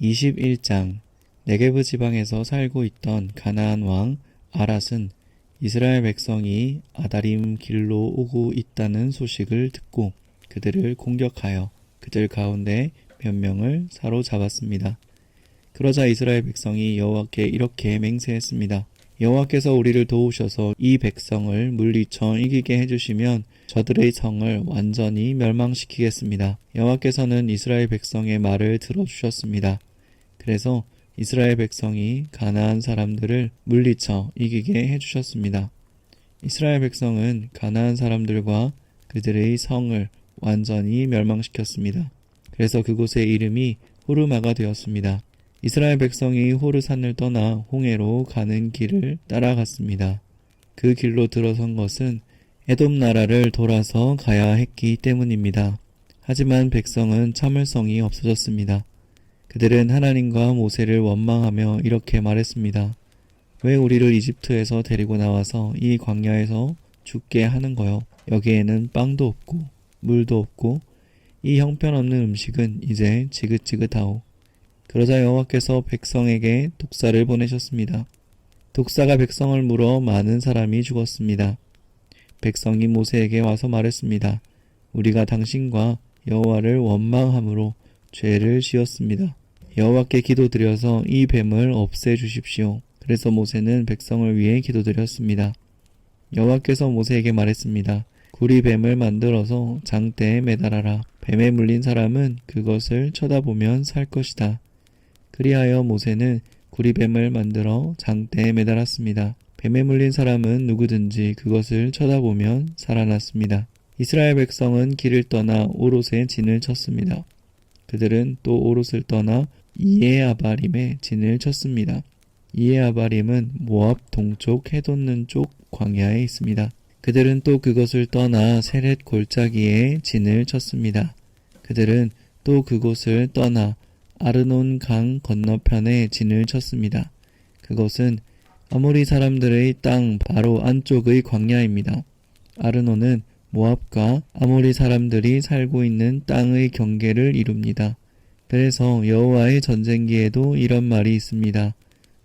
21장. 네게브 지방에서 살고 있던 가나안 왕 아랏은 이스라엘 백성이 아다림 길로 오고 있다는 소식을 듣고 그들을 공격하여 그들 가운데 몇 명을 사로잡았습니다. 그러자 이스라엘 백성이 여호와께 이렇게 맹세했습니다. 여호와께서 우리를 도우셔서 이 백성을 물리쳐 이기게 해주시면 저들의 성을 완전히 멸망시키겠습니다. 여호와께서는 이스라엘 백성의 말을 들어주셨습니다. 그래서 이스라엘 백성이 가나안 사람들을 물리쳐 이기게 해주셨습니다. 이스라엘 백성은 가나안 사람들과 그들의 성을 완전히 멸망시켰습니다. 그래서 그곳의 이름이 호르마가 되었습니다. 이스라엘 백성이 호르산을 떠나 홍해로 가는 길을 따라갔습니다. 그 길로 들어선 것은 에돔 나라를 돌아서 가야 했기 때문입니다. 하지만 백성은 참을성이 없어졌습니다. 그들은 하나님과 모세를 원망하며 이렇게 말했습니다. 왜 우리를 이집트에서 데리고 나와서 이 광야에서 죽게 하는 거요? 여기에는 빵도 없고 물도 없고 이 형편없는 음식은 이제 지긋지긋하오. 그러자 여호와께서 백성에게 독사를 보내셨습니다. 독사가 백성을 물어 많은 사람이 죽었습니다. 백성이 모세에게 와서 말했습니다. 우리가 당신과 여호와를 원망함으로 죄를 지었습니다. 여호와께 기도드려서 이 뱀을 없애주십시오. 그래서 모세는 백성을 위해 기도드렸습니다. 여호와께서 모세에게 말했습니다. 구리뱀을 만들어서 장대에 매달아라. 뱀에 물린 사람은 그것을 쳐다보면 살 것이다. 그리하여 모세는 구리뱀을 만들어 장대에 매달았습니다. 뱀에 물린 사람은 누구든지 그것을 쳐다보면 살아났습니다. 이스라엘 백성은 길을 떠나 오롯에 진을 쳤습니다. 그들은 또 오롯을 떠나 이에아바림에 진을 쳤습니다. 이에아바림은 모압 동쪽 해돋는 쪽 광야에 있습니다. 그들은 또 그것을 떠나 세렛 골짜기에 진을 쳤습니다. 그들은 또 그곳을 떠나 아르논 강 건너편에 진을 쳤습니다. 그것은 아모리 사람들의 땅 바로 안쪽의 광야입니다. 아르논은 모압과 아모리 사람들이 살고 있는 땅의 경계를 이룹니다. 그래서 여호와의 전쟁기에도 이런 말이 있습니다.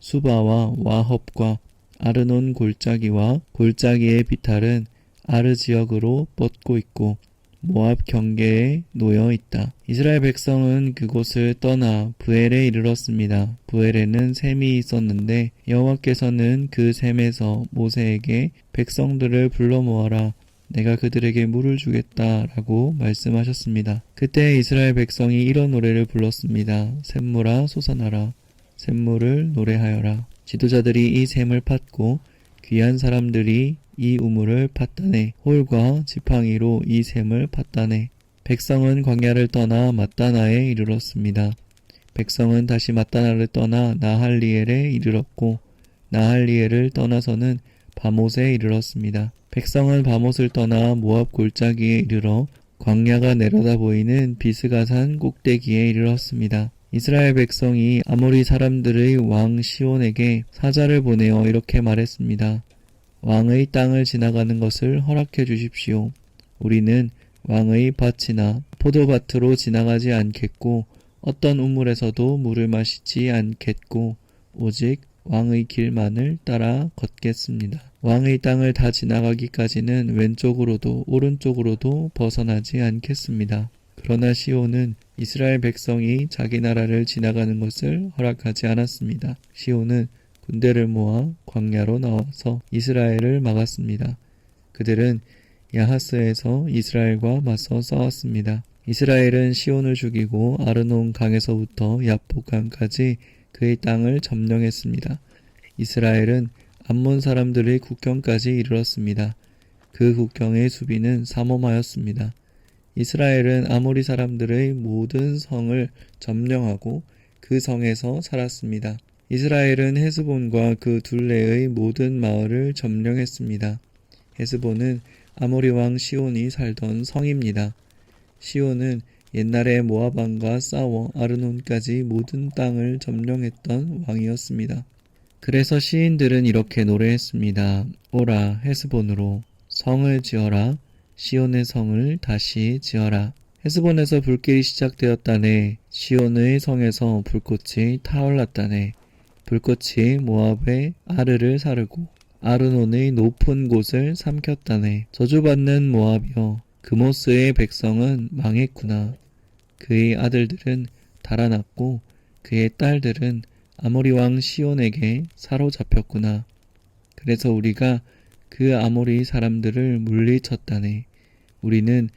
수바와 와헙과 아르논 골짜기와 골짜기의 비탈은 아르 지역으로 뻗고 있고 모압 경계에 놓여 있다. 이스라엘 백성은 그곳을 떠나 브엘에 이르렀습니다. 브엘에는 샘이 있었는데 여호와께서는 그 샘에서 모세에게 백성들을 불러 모아라. 내가 그들에게 물을 주겠다라고 말씀하셨습니다. 그때 이스라엘 백성이 이런 노래를 불렀습니다. 샘물아 솟아나라. 샘물을 노래하여라. 지도자들이 이 샘을 팠고 귀한 사람들이 이 우물을 팠다네. 홀과 지팡이로 이 샘을 팠다네. 백성은 광야를 떠나 맛다나에 이르렀습니다. 백성은 다시 맛다나를 떠나 나할리엘에 이르렀고 나할리엘을 떠나서는 바못에 이르렀습니다. 백성은 바못을 떠나 모압 골짜기에 이르러 광야가 내려다 보이는 비스가산 꼭대기에 이르렀습니다. 이스라엘 백성이 아모리 사람들의 왕 시온에게 사자를 보내어 이렇게 말했습니다. 왕의 땅을 지나가는 것을 허락해 주십시오. 우리는 왕의 밭이나 포도밭으로 지나가지 않겠고 어떤 우물에서도 물을 마시지 않겠고 오직 왕의 길만을 따라 걷겠습니다. 왕의 땅을 다 지나가기까지는 왼쪽으로도 오른쪽으로도 벗어나지 않겠습니다. 그러나 시온은 이스라엘 백성이 자기 나라를 지나가는 것을 허락하지 않았습니다. 시온은 군대를 모아 광야로 나와서 이스라엘을 막았습니다. 그들은 야하스에서 이스라엘과 맞서 싸웠습니다. 이스라엘은 시온을 죽이고 아르논 강에서부터 야복 강까지 그의 땅을 점령했습니다. 이스라엘은 암몬 사람들의 국경까지 이르렀습니다. 그 국경의 수비는 삼엄하였습니다. 이스라엘은 아모리 사람들의 모든 성을 점령하고 그 성에서 살았습니다. 이스라엘은 헤스본과 그 둘레의 모든 마을을 점령했습니다. 헤스본은 아모리 왕 시온이 살던 성입니다. 시온은 옛날에 모압 왕과 싸워 아르논까지 모든 땅을 점령했던 왕이었습니다. 그래서 시인들은 이렇게 노래했습니다. 오라 헤스본으로 성을 지어라. 시온의 성을 다시 지어라. 헤스본에서 불길이 시작되었다네. 시온의 성에서 불꽃이 타올랐다네. 불꽃이 모압의 아르를 사르고 아르논의 높은 곳을 삼켰다네. 저주받는 모압이여, 그모스의 백성은 망했구나. 그의 아들들은 달아났고 그의 딸들은 아모리 왕 시온에게 사로잡혔구나. 그래서 우리가 그 아모리 사람들을 물리쳤다네. 우리는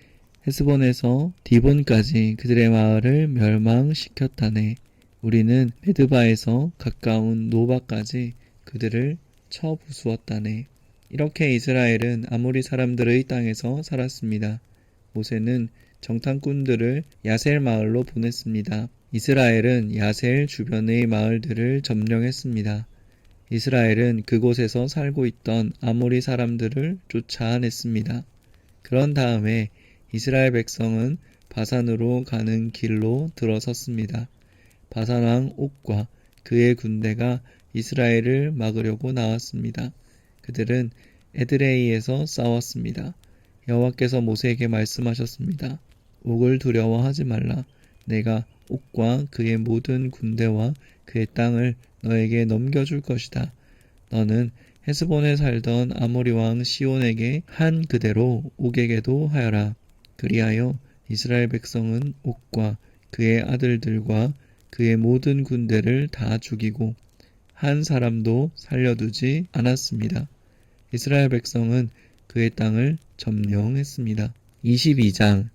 헤스본에서 디본까지 그들의 마을을 멸망시켰다네. 우리는 메드바에서 가까운 노바까지 그들을 쳐부수었다네. 이렇게 이스라엘은 아모리 사람들의 땅에서 살았습니다. 모세는 정탐꾼들을 야셀 마을로 보냈습니다. 이스라엘은 야셀 주변의 마을들을 점령했습니다. 이스라엘은 그곳에서 살고 있던 아모리 사람들을 쫓아냈습니다. 그런 다음에 이스라엘 백성은 바산으로 가는 길로 들어섰습니다. 바산 왕 옥과 그의 군대가 이스라엘을 막으려고 나왔습니다. 그들은 에드레이에서 싸웠습니다. 여호와께서 모세에게 말씀하셨습니다. 옥을 두려워하지 말라. 내가 옥과 그의 모든 군대와 그의 땅을 너에게 넘겨줄 것이다. 너는 헤스본에 살던 아모리 왕 시온에게 한 그대로 옥에게도 하여라. 그리하여 이스라엘 백성은 옥과 그의 아들들과 그의 모든 군대를 다 죽이고 한 사람도 살려두지 않았습니다. 이스라엘 백성은 그의 땅을 점령했습니다. 22장.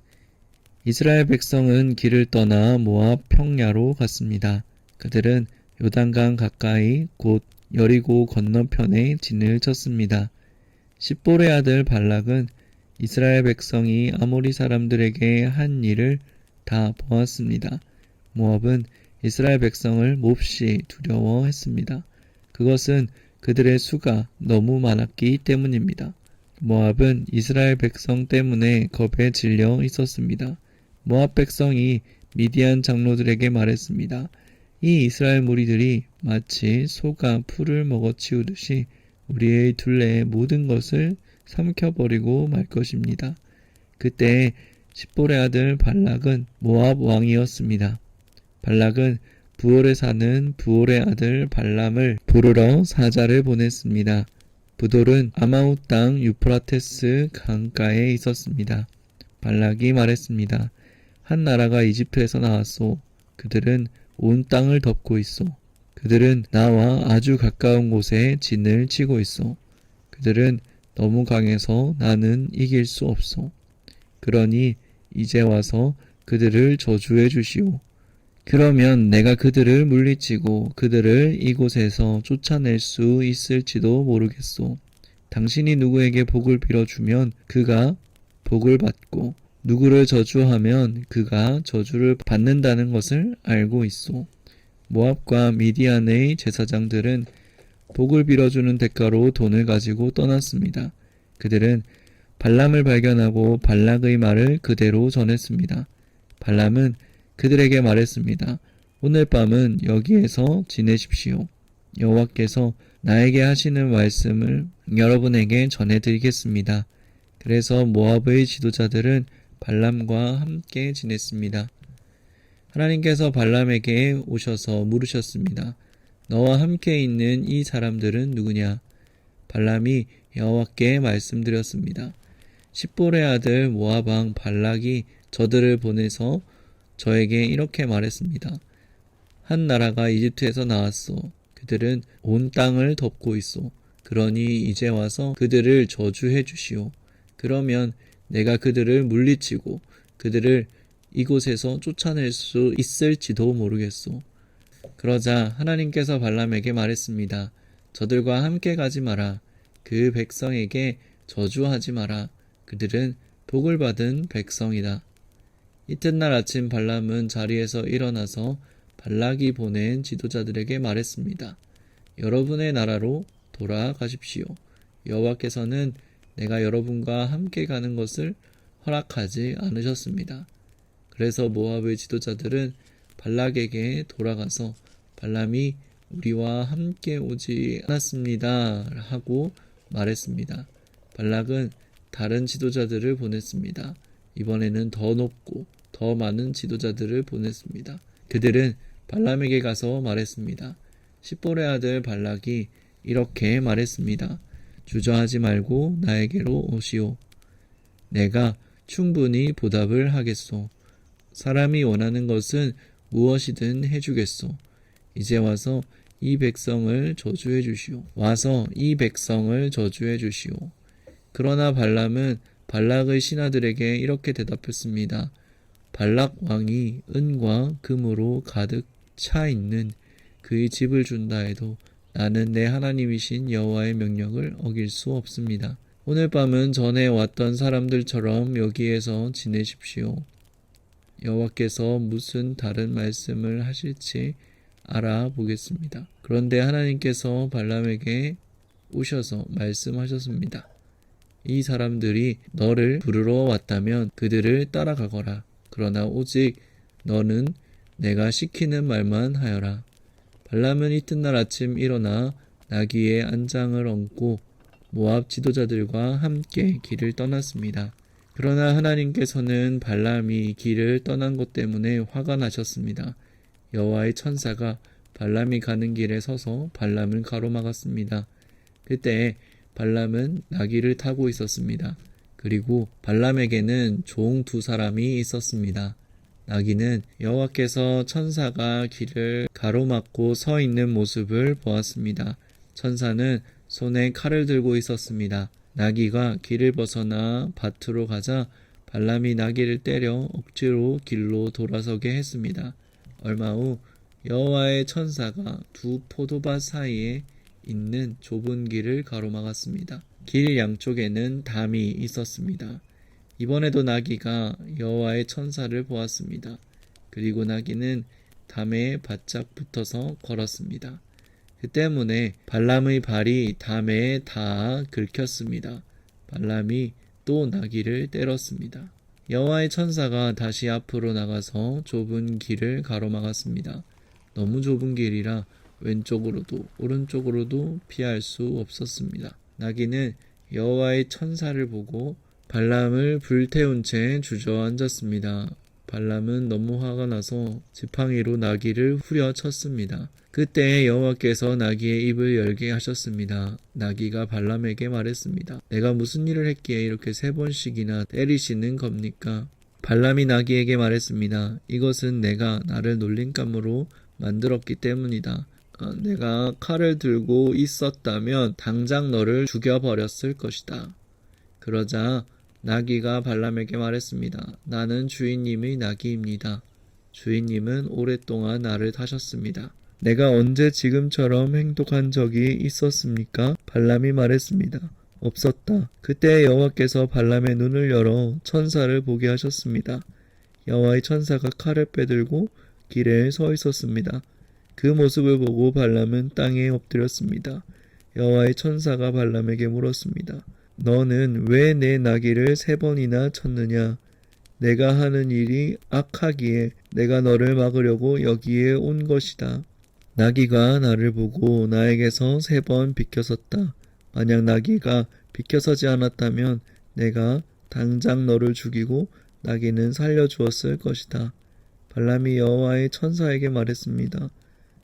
이스라엘 백성은 길을 떠나 모압 평야로 갔습니다. 그들은 요단강 가까이 곧 여리고 건너편에 진을 쳤습니다. 십볼의 아들 발락은 이스라엘 백성이 아모리 사람들에게 한 일을 다 보았습니다. 모압은 이스라엘 백성을 몹시 두려워했습니다. 그것은 그들의 수가 너무 많았기 때문입니다. 모압은 이스라엘 백성 때문에 겁에 질려 있었습니다. 모압 백성이 미디안 장로들에게 말했습니다. 이 이스라엘 무리들이 마치 소가 풀을 먹어치우듯이 우리의 둘레의 모든 것을 삼켜버리고 말 것입니다. 그때 십볼의 아들 발락은 모압 왕이었습니다. 발락은 부올에 사는 부올의 아들 발람을 부르러 사자를 보냈습니다. 부돌은 아마웃 땅 유프라테스 강가에 있었습니다. 발락이 말했습니다. 한 나라가 이집트에서 나왔소. 그들은 온 땅을 덮고 있소. 그들은 나와 아주 가까운 곳에 진을 치고 있소. 그들은 너무 강해서 나는 이길 수 없소. 그러니 이제 와서 그들을 저주해 주시오. 그러면 내가 그들을 물리치고 그들을 이곳에서 쫓아낼 수 있을지도 모르겠소. 당신이 누구에게 복을 빌어주면 그가 복을 받고 누구를 저주하면 그가 저주를 받는다는 것을 알고 있소. 모압과 미디안의 제사장들은 복을 빌어주는 대가로 돈을 가지고 떠났습니다. 그들은 발람을 발견하고 발락의 말을 그대로 전했습니다. 발람은 그들에게 말했습니다. 오늘 밤은 여기에서 지내십시오. 여호와께서 나에게 하시는 말씀을 여러분에게 전해드리겠습니다. 그래서 모압의 지도자들은 발람과 함께 지냈습니다. 하나님께서 발람에게 오셔서 물으셨습니다. 너와 함께 있는 이 사람들은 누구냐? 발람이 여호와께 말씀드렸습니다. 십볼의 아들 모압 왕 발락이 저들을 보내서 저에게 이렇게 말했습니다. 한 나라가 이집트에서 나왔소. 그들은 온 땅을 덮고 있소. 그러니 이제 와서 그들을 저주해 주시오. 그러면 내가 그들을 물리치고 그들을 이곳에서 쫓아낼 수 있을지도 모르겠소. 그러자 하나님께서 발람에게 말했습니다. 저들과 함께 가지 마라. 그 백성에게 저주하지 마라. 그들은 복을 받은 백성이다. 이튿날 아침 발람은 자리에서 일어나서 발락이 보낸 지도자들에게 말했습니다. 여러분의 나라로 돌아가십시오. 여호와께서는 내가 여러분과 함께 가는 것을 허락하지 않으셨습니다. 그래서 모압의 지도자들은 발락에게 돌아가서 발람이 우리와 함께 오지 않았습니다 하고 말했습니다. 발락은 다른 지도자들을 보냈습니다. 이번에는 더 높고 더 많은 지도자들을 보냈습니다. 그들은 발람에게 가서 말했습니다. 십볼의 아들 발락이 이렇게 말했습니다. 주저하지 말고 나에게로 오시오. 내가 충분히 보답을 하겠소. 사람이 원하는 것은 무엇이든 해주겠소. 이제 와서 이 백성을 저주해 주시오. 그러나 발람은 발락의 신하들에게 이렇게 대답했습니다. 발락 왕이 은과 금으로 가득 차 있는 그의 집을 준다 해도 나는 내 하나님이신 여호와의 명령을 어길 수 없습니다. 오늘 밤은 전에 왔던 사람들처럼 여기에서 지내십시오. 여호와께서 무슨 다른 말씀을 하실지 알아보겠습니다. 그런데 하나님께서 발람에게 오셔서 말씀하셨습니다. 이 사람들이 너를 부르러 왔다면 그들을 따라가거라. 그러나 오직 너는 내가 시키는 말만 하여라. 발람은 이튿날 아침 일어나 나귀의 안장을 얹고 모압 지도자들과 함께 길을 떠났습니다. 그러나 하나님께서는 발람이 길을 떠난 것 때문에 화가 나셨습니다. 여호와의 천사가 발람이 가는 길에 서서 발람을 가로막았습니다. 그때 발람은 나귀를 타고 있었습니다. 그리고 발람에게는 종 2사람이 있었습니다. 나귀는 여호와께서 천사가 길을 가로막고 서 있는 모습을 보았습니다. 천사는 손에 칼을 들고 있었습니다. 나귀가 길을 벗어나 밭으로 가자 발람이 나귀를 때려 억지로 길로 돌아서게 했습니다. 얼마 후 여호와의 천사가 2 포도밭 사이에 있는 좁은 길을 가로막았습니다. 길 양쪽에는 담이 있었습니다. 이번에도 나귀가 여호와의 천사를 보았습니다. 그리고 나귀는 담에 바짝 붙어서 걸었습니다. 그 때문에 발람의 발이 담에 닿아 긁혔습니다. 발람이 또 나귀를 때렸습니다. 여호와의 천사가 다시 앞으로 나가서 좁은 길을 가로막았습니다. 너무 좁은 길이라 왼쪽으로도 오른쪽으로도 피할 수 없었습니다. 나귀는 여호와의 천사를 보고 발람을 불태운 채 주저앉았습니다. 발람은 너무 화가 나서 지팡이로 나귀를 후려쳤습니다. 그때 여호와께서 나귀의 입을 열게 하셨습니다. 나귀가 발람에게 말했습니다. 내가 무슨 일을 했기에 이렇게 3번씩이나 때리시는 겁니까? 발람이 나귀에게 말했습니다. 이것은 내가 나를 놀림감으로 만들었기 때문이다. 내가 칼을 들고 있었다면 당장 너를 죽여버렸을 것이다. 그러자 나귀가 발람에게 말했습니다. 나는 주인님의 나귀입니다. 주인님은 오랫동안 나를 타셨습니다. 내가 언제 지금처럼 행동한 적이 있었습니까? 발람이 말했습니다. 없었다. 그때 여호와께서 발람의 눈을 열어 천사를 보게 하셨습니다. 여호와의 천사가 칼을 빼들고 길에 서 있었습니다. 그 모습을 보고 발람은 땅에 엎드렸습니다. 여호와의 천사가 발람에게 물었습니다. 너는 왜 내 나귀를 3번이나 쳤느냐? 내가 하는 일이 악하기에 내가 너를 막으려고 여기에 온 것이다. 나귀가 나를 보고 나에게서 3번 비켜섰다. 만약 나귀가 비켜서지 않았다면 내가 당장 너를 죽이고 나귀는 살려주었을 것이다. 발람이 여호와의 천사에게 말했습니다.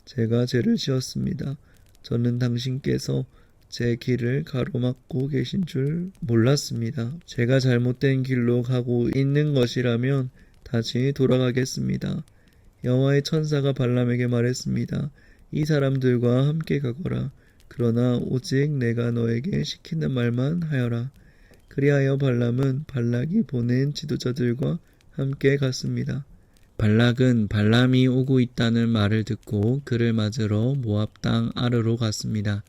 제가 죄를 지었습니다. 저는 당신께서 제 길을 가로막고 계신 줄 몰랐습니다. 제가 잘못된 길로 가고 있는 것이라면 다시 돌아가겠습니다. 여호와의 천사가 발람에게 말했습니다. 이 사람들과 함께 가거라. 그러나 오직 내가 너에게 시키는 말만 하여라. 그리하여 발람은 발락이 보낸 지도자들과 함께 갔습니다. 발락은 발람이 오고 있다는 말을 듣고 그를 맞으러 모압 땅 아르로 갔습니다.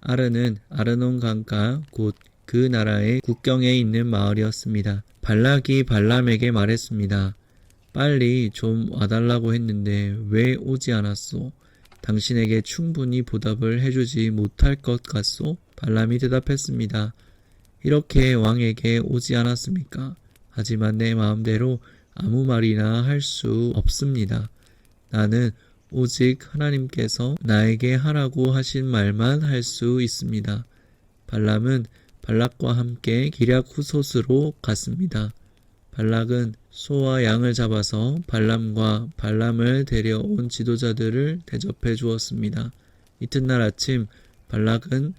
아르는 아르논 강가 곧 그 나라의 국경에 있는 마을이었습니다. 발락이 발람에게 말했습니다. 빨리 좀 와달라고 했는데 왜 오지 않았소? 당신에게 충분히 보답을 해주지 못할 것 같소? 발람이 대답했습니다. 이렇게 왕에게 오지 않았습니까? 하지만 내 마음대로 아무 말이나 할 수 없습니다. 나는 오직 하나님께서 나에게 하라고 하신 말만 할 수 있습니다. 발람은 발락과 함께 기럇 후솥으로 갔습니다. 발락은 소와 양을 잡아서 발람과 발람을 데려온 지도자들을 대접해 주었습니다. 이튿날 아침 발락은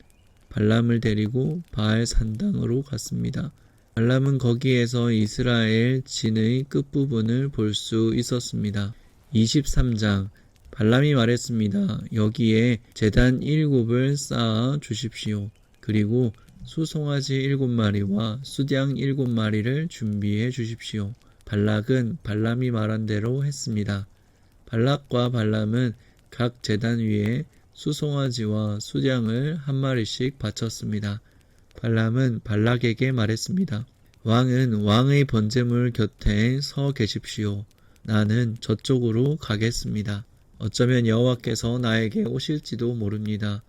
발람을 데리고 바알 산당으로 갔습니다. 발람은 거기에서 이스라엘 진의 끝부분을 볼 수 있었습니다. 23장 발람이 말했습니다. 여기에 제단 7을 쌓아 주십시오. 그리고 수송아지 7마리와 수양 7마리를 준비해 주십시오. 발락은 발람이 말한 대로 했습니다. 발락과 발람은 각 제단 위에 수송아지와 수양을 한 마리씩 바쳤습니다. 발람은 발락에게 말했습니다. 왕은 왕의 번제물 곁에 서 계십시오. 나는 저쪽으로 가겠습니다. 어쩌면 여호와께서 나에게 오실지도 모릅니다.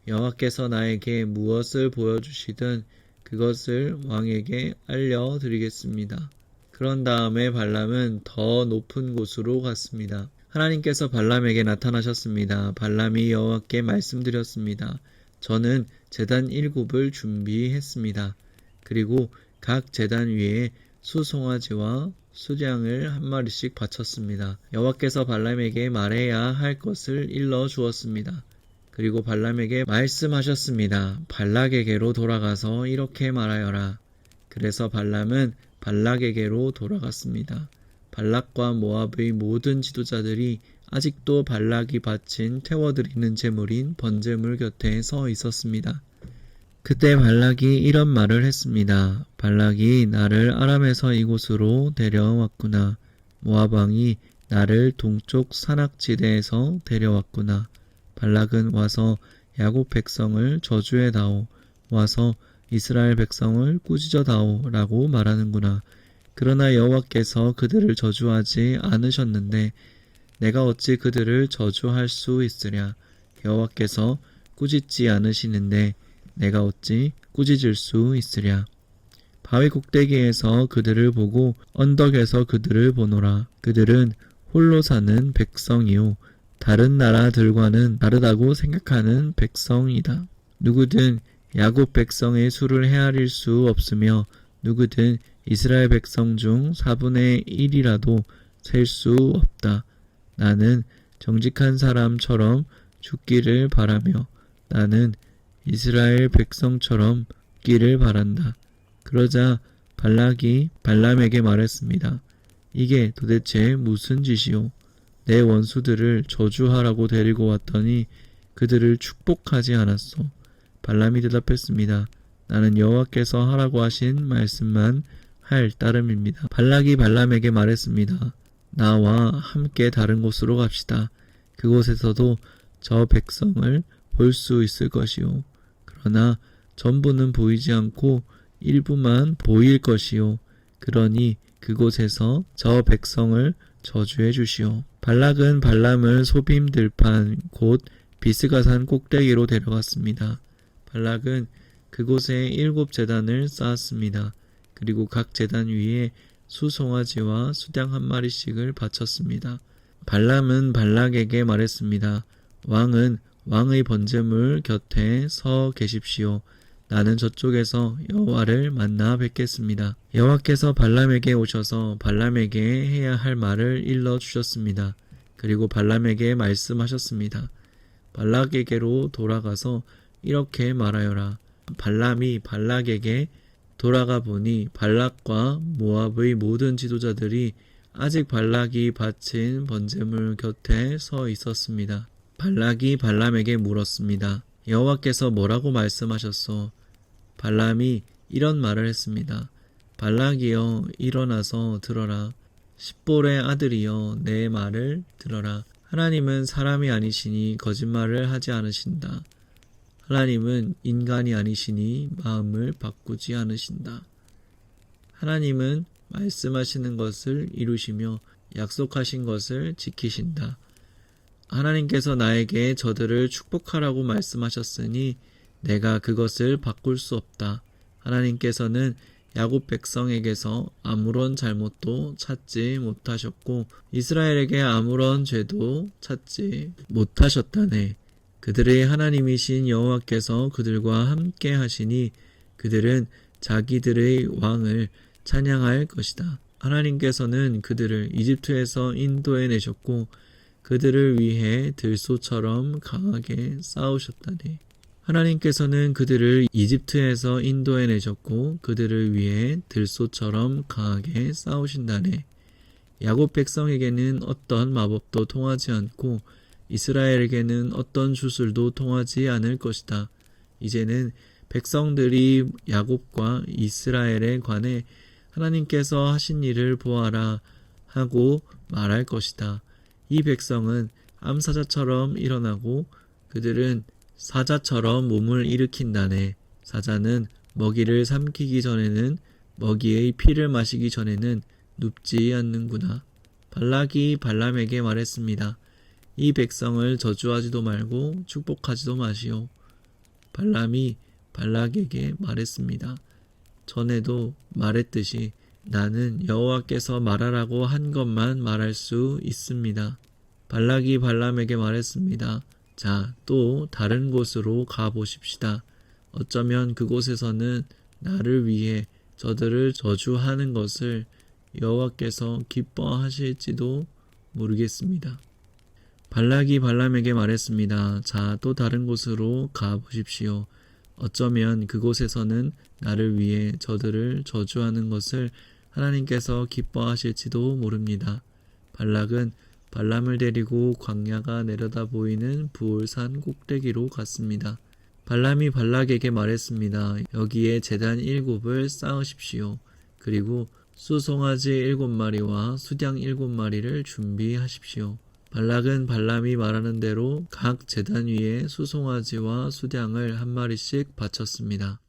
여호와께서 나에게 무엇을 보여주시든 그것을 왕에게 알려드리겠습니다. 그런 다음에 발람은 더 높은 곳으로 갔습니다. 하나님께서 발람에게 나타나셨습니다. 발람이 여호와께 말씀드렸습니다. 저는 제단 7을 준비했습니다. 그리고 각 제단 위에 수송아지와 수양을 한 마리씩 바쳤습니다. 여호와께서 발람에게 말해야 할 것을 일러 주었습니다. 그리고 발람에게 말씀하셨습니다. 발락에게로 돌아가서 이렇게 말하여라. 그래서 발람은 발락에게로 돌아갔습니다. 발락과 모압의 모든 지도자들이 아직도 발락이 바친 태워드리는 제물인 번제물 곁에 서 있었습니다. 그때 발락이 이런 말을 했습니다. 발락이 나를 아람에서 이곳으로 데려왔구나. 모압 왕이 나를 동쪽 산악지대에서 데려왔구나. 발락은 와서 야곱 백성을 저주해다오. 와서 이스라엘 백성을 꾸짖어다오 라고 말하는구나. 그러나 여호와께서 그들을 저주하지 않으셨는데 내가 어찌 그들을 저주할 수 있으랴. 여호와께서 꾸짖지 않으시는데 내가 어찌 꾸짖을 수 있으랴. 바위 꼭대기에서 그들을 보고 언덕에서 그들을 보노라. 그들은 홀로 사는 백성이요 다른 나라들과는 다르다고 생각하는 백성이다. 누구든 야곱 백성의 수를 헤아릴 수 없으며 누구든 이스라엘 백성 중 4분의 1이라도 셀 수 없다. 나는 정직한 사람처럼 죽기를 바라며 나는 이스라엘 백성처럼 죽기를 바란다. 그러자 발락이 발람에게 말했습니다. 이게 도대체 무슨 짓이오? 내 원수들을 저주하라고 데리고 왔더니 그들을 축복하지 않았소. 발람이 대답했습니다. 나는 여호와께서 하라고 하신 말씀만 할 따름입니다. 발락이 발람에게 말했습니다. 나와 함께 다른 곳으로 갑시다. 그곳에서도 저 백성을 볼 수 있을 것이요. 그러나 전부는 보이지 않고 일부만 보일 것이요. 그러니 그곳에서 저 백성을 저주해 주시오. 발락은 발람을 소빔 들판 곧 비스가산 꼭대기로 데려갔습니다. 발락은 그곳에 7제단을 쌓았습니다. 그리고 각 제단 위에 수송아지와 수양 한 마리씩을 바쳤습니다. 발람은 발락에게 말했습니다. 왕은 왕의 번제물 곁에 서 계십시오. 나는 저쪽에서 여호와를 만나 뵙겠습니다. 여호와께서 발람에게 오셔서 발람에게 해야 할 말을 일러 주셨습니다. 그리고 발람에게 말씀하셨습니다. 발락에게로 돌아가서 이렇게 말하여라. 발람이 발락에게 돌아가 보니 발락과 모압의 모든 지도자들이 아직 발락이 바친 번제물 곁에 서 있었습니다. 발락이 발람에게 물었습니다. 여호와께서 뭐라고 말씀하셨소? 발람이 이런 말을 했습니다. 발락이여 일어나서 들어라. 십볼의 아들이여 내 말을 들어라. 하나님은 사람이 아니시니 거짓말을 하지 않으신다. 하나님은 인간이 아니시니 마음을 바꾸지 않으신다. 하나님은 말씀하시는 것을 이루시며 약속하신 것을 지키신다. 하나님께서 나에게 저들을 축복하라고 말씀하셨으니 내가 그것을 바꿀 수 없다. 하나님께서는 야곱 백성에게서 아무런 잘못도 찾지 못하셨고 이스라엘에게 아무런 죄도 찾지 못하셨다네. 그들의 하나님이신 여호와께서 그들과 함께 하시니 그들은 자기들의 왕을 찬양할 것이다. 하나님께서는 그들을 이집트에서 인도해내셨고 그들을 위해 들소처럼 강하게 싸우셨다네. 하나님께서는 그들을 이집트에서 인도해내셨고 그들을 위해 들소처럼 강하게 싸우신다네. 야곱 백성에게는 어떤 마법도 통하지 않고 이스라엘에게는 어떤 주술도 통하지 않을 것이다. 이제는 백성들이 야곱과 이스라엘에 관해 하나님께서 하신 일을 보아라 하고 말할 것이다. 이 백성은 암사자처럼 일어나고 그들은 사자처럼 몸을 일으킨다네. 사자는 먹이를 삼키기 전에는 먹이의 피를 마시기 전에는 눕지 않는구나. 발락이 발람에게 말했습니다. 이 백성을 저주하지도 말고 축복하지도 마시오. 발람이 발락에게 말했습니다. 전에도 말했듯이 나는 여호와께서 말하라고 한 것만 말할 수 있습니다. 발락이 발람에게 말했습니다. 자, 또 다른 곳으로 가보십시다. 어쩌면 그곳에서는 나를 위해 저들을 저주하는 것을 여호와께서 기뻐하실지도 모르겠습니다. 발락이 발람에게 말했습니다. 자, 또 다른 곳으로 가보십시오. 어쩌면 그곳에서는 나를 위해 저들을 저주하는 것을 하나님께서 기뻐하실지도 모릅니다. 발락은 발람을 데리고 광야가 내려다 보이는 부올산 꼭대기로 갔습니다. 발람이 발락에게 말했습니다. 여기에 제단 7을 쌓으십시오. 그리고 수송아지 7마리와 수양 7마리를 준비하십시오. 발락은 발람이 말하는 대로 각 제단 위에 수송아지와 수양을 한 마리씩 바쳤습니다.